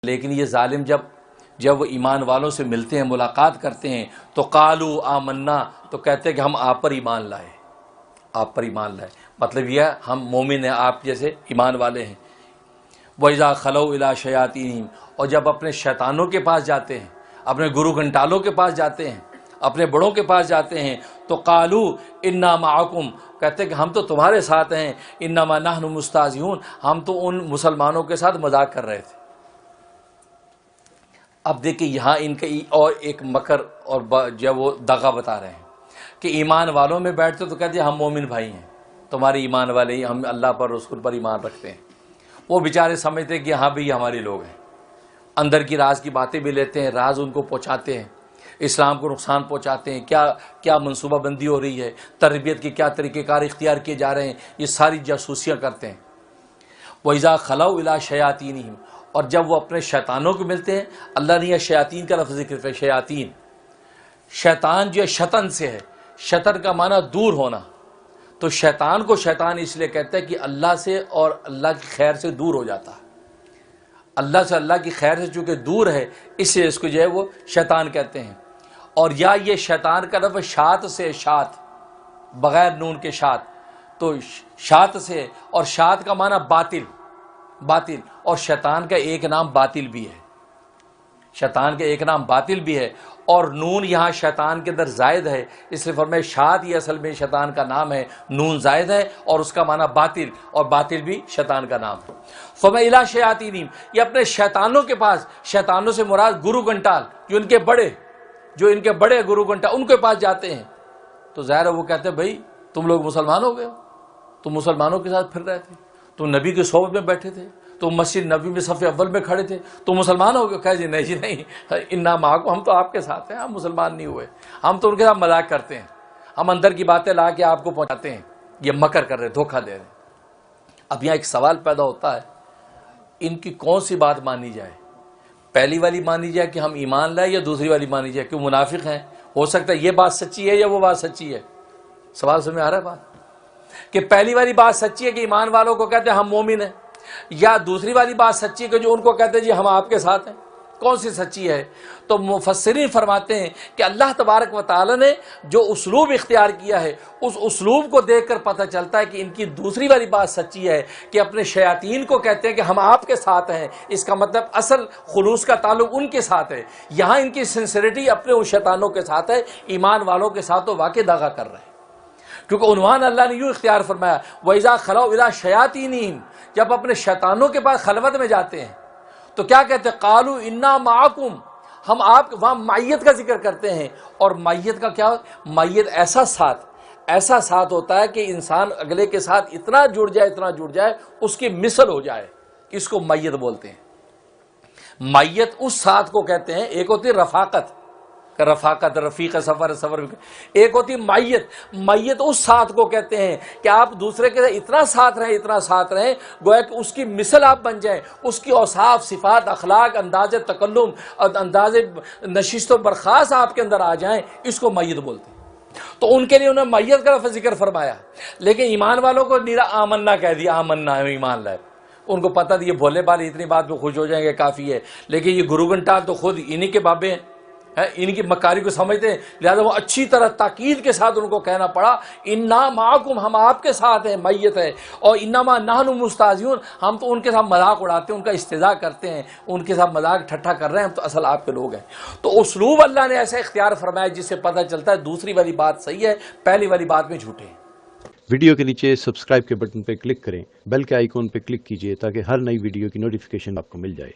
لیکن یہ ظالم جب وہ ایمان والوں سے ملتے ہیں، ملاقات کرتے ہیں تو قالو آمنا، تو کہتے ہیں کہ ہم آپ پر ایمان لائے، آپ پر ایمان لائے، مطلب یہ ہم مومن ہیں، آپ جیسے ایمان والے ہیں۔ وَإِذَا خَلَوْا إِلَىٰ شَيَاطِینِهِمْ، اور جب اپنے شیطانوں کے پاس جاتے ہیں، اپنے گرو گھنٹالوں کے پاس جاتے ہیں، اپنے بڑوں کے پاس جاتے ہیں تو قالو انا معکم، کہتے ہیں کہ ہم تو تمہارے ساتھ ہیں، انما نحن مستہزئون، ہم تو ان مسلمانوں کے ساتھ مذاق کر رہے تھے۔ اب دیکھیں یہاں ان کا اور ایک مکر اور جب وہ دغا بتا رہے ہیں کہ ایمان والوں میں بیٹھتے تو کہتے ہیں ہم مومن بھائی ہیں، تمہارے ایمان والے ہی، ہم اللہ پر رسول پر ایمان رکھتے ہیں۔ وہ بیچارے سمجھتے ہیں کہ ہاں بھی ہمارے لوگ ہیں، اندر کی راز کی باتیں بھی لیتے ہیں، راز ان کو پہنچاتے ہیں، اسلام کو نقصان پہنچاتے ہیں، کیا منصوبہ بندی ہو رہی ہے، تربیت کے کیا طریقہ کار اختیار کیے جا رہے ہیں، یہ ساری جاسوسیاں کرتے ہیں۔ وَإِذَا خَلَوْا إِلَىٰ شَيَاطِینِهِمْ، اور جب وہ اپنے شیطانوں کو ملتے ہیں، اللہ نے یہ شیاطین کا لفظ ذکر ہے، شیاطین، شیطان جو ہے شطن سے ہے، شطن کا معنی دور ہونا، تو شیطان کو شیطان اس لیے کہتا ہے کہ اللہ سے اور اللہ کی خیر سے دور ہو جاتا ہے، اللہ سے اللہ کی خیر سے چونکہ دور ہے اس لیے اس کو جو ہے وہ شیطان کہتے ہیں۔ اور یا یہ شیطان کا لفظ شات سے، شات بغیر نون کے شات، تو شات سے، اور شات کا معنی باطل، باطل، اور شیطان کا ایک نام باطل بھی ہے، شیطان کا ایک نام باطل بھی ہے، اور نون یہاں شیطان کے اندر زائد ہے، اس لیے فرمائے شات یہ اصل میں شیطان کا نام ہے، نون زائد ہے اور اس کا معنی باطل، اور باطل بھی شیطان کا نام ہے۔ فَمَا إِلَىٰ شَيَاطِینِهِمْ، یہ اپنے شیطانوں کے پاس، شیطانوں سے مراد گرو گھنٹال، جو ان کے بڑے گرو گھنٹال، ان کے پاس جاتے ہیں تو ظاہر ہے وہ کہتے ہیں بھائی تم لوگ مسلمان ہو گئے ہو، تم مسلمانوں کے ساتھ پھر رہے تھے، تم نبی کے صحبت میں بیٹھے تھے، تم مسجد نبی میں صف اول میں کھڑے تھے، تم مسلمان ہو گئے؟ کہا جی نہیں جی نہیں، انا معکم، ہم تو آپ کے ساتھ ہیں، ہم مسلمان نہیں ہوئے، ہم تو ان کے ساتھ مذاق کرتے ہیں، ہم اندر کی باتیں لا کے آپ کو پہنچاتے ہیں، یہ مکر کر رہے، دھوکہ دے رہے ہیں۔ اب یہاں ایک سوال پیدا ہوتا ہے، ان کی کون سی بات مانی جائے؟ پہلی والی مانی جائے کہ ہم ایمان لائے، یا دوسری والی مانی جائے کہ منافق ہیں؟ ہو سکتا ہے یہ بات سچی ہے یا وہ بات سچی ہے، سوال سمجھ میں آ رہا ہے بات؟ کہ پہلی والی بات سچی ہے کہ ایمان والوں کو کہتے ہیں ہم مومن ہیں، یا دوسری والی بات سچی ہے کہ جو ان کو کہتے ہیں جی ہم آپ کے ساتھ ہیں؟ کون سی سچی ہے؟ تو مفسرین فرماتے ہیں کہ اللہ تبارک و تعالی نے جو اسلوب اختیار کیا ہے اس اسلوب کو دیکھ کر پتہ چلتا ہے کہ ان کی دوسری والی بات سچی ہے کہ اپنے شیاطین کو کہتے ہیں کہ ہم آپ کے ساتھ ہیں، اس کا مطلب اصل خلوص کا تعلق ان کے ساتھ ہے، یہاں ان کی سنسیریٹی اپنے ان شیطانوں کے ساتھ ہے، ایمان والوں کے ساتھ تو واقع دغا کر رہے ہیں، کیونکہ عنوان اللہ نے یوں اختیار فرمایا وَإِذَا خَلَوْا إِلَىٰ شَيَاطِینِهِمْ، جب اپنے شیطانوں کے پاس خلوت میں جاتے ہیں تو کیا کہتے ہیں؟ قَالُوا إِنَّا مَعَكُمْ، ہم آپ، وہاں معیت کا ذکر کرتے ہیں، اور معیت کا کیا؟ معیت ایسا ساتھ ہوتا ہے کہ انسان اگلے کے ساتھ اتنا جڑ جائے اس کی مثل ہو جائے، اس کو معیت بولتے ہیں۔ معیت اس ساتھ کو کہتے ہیں، ایک ہوتی رفاقت، رفیق سفر، ایک ہوتی معیت اس ساتھ کو کہتے ہیں کہ آپ دوسرے کے اتنا ساتھ رہیں گویا کہ اس کی مثل آپ بن جائیں، اس کی اوصاف، صفات، اخلاق، انداز تکلم، انداز نشست و برخاست آپ کے اندر آ جائیں، اس کو معیت بولتے ہیں۔ تو ان کے لیے انہوں نے معیت کا لفظ ذکر فرمایا، لیکن ایمان والوں کو نیرا آمنا کہہ دیا، آمنا ایمان لائے، ان کو پتہ یہ بھولے بالے اتنی بات پہ خوش ہو جائیں گے کافی ہے، لیکن یہ گرو گھنٹال تو خود انہی کے بابے ہیں، ان کی مکاری کو سمجھتے ہیں، لہذا وہ اچھی طرح تاکید کے ساتھ ان کو کہنا پڑا انا معکم، ہم آپ کے ساتھ ہیں، میت ہے، اور انما نحن مستہزئون، ہم تو ان کے ساتھ مذاق اڑاتے ہیں، ان کا استہزاء کرتے ہیں، ان کے ساتھ مذاق ٹھٹھا کر رہے ہیں، ہم تو اصل آپ کے لوگ ہیں۔ تو اسلوب اللہ نے ایسا اختیار فرمایا جس سے پتہ چلتا ہے دوسری والی بات صحیح ہے، پہلی والی بات میں جھوٹے ہیں۔ ویڈیو کے نیچے سبسکرائب کے بٹن پہ کلک کریں، بیل کے آئیکن پہ کلک کیجئے تاکہ ہر نئی ویڈیو کی نوٹیفیکیشن آپ کو مل جائے۔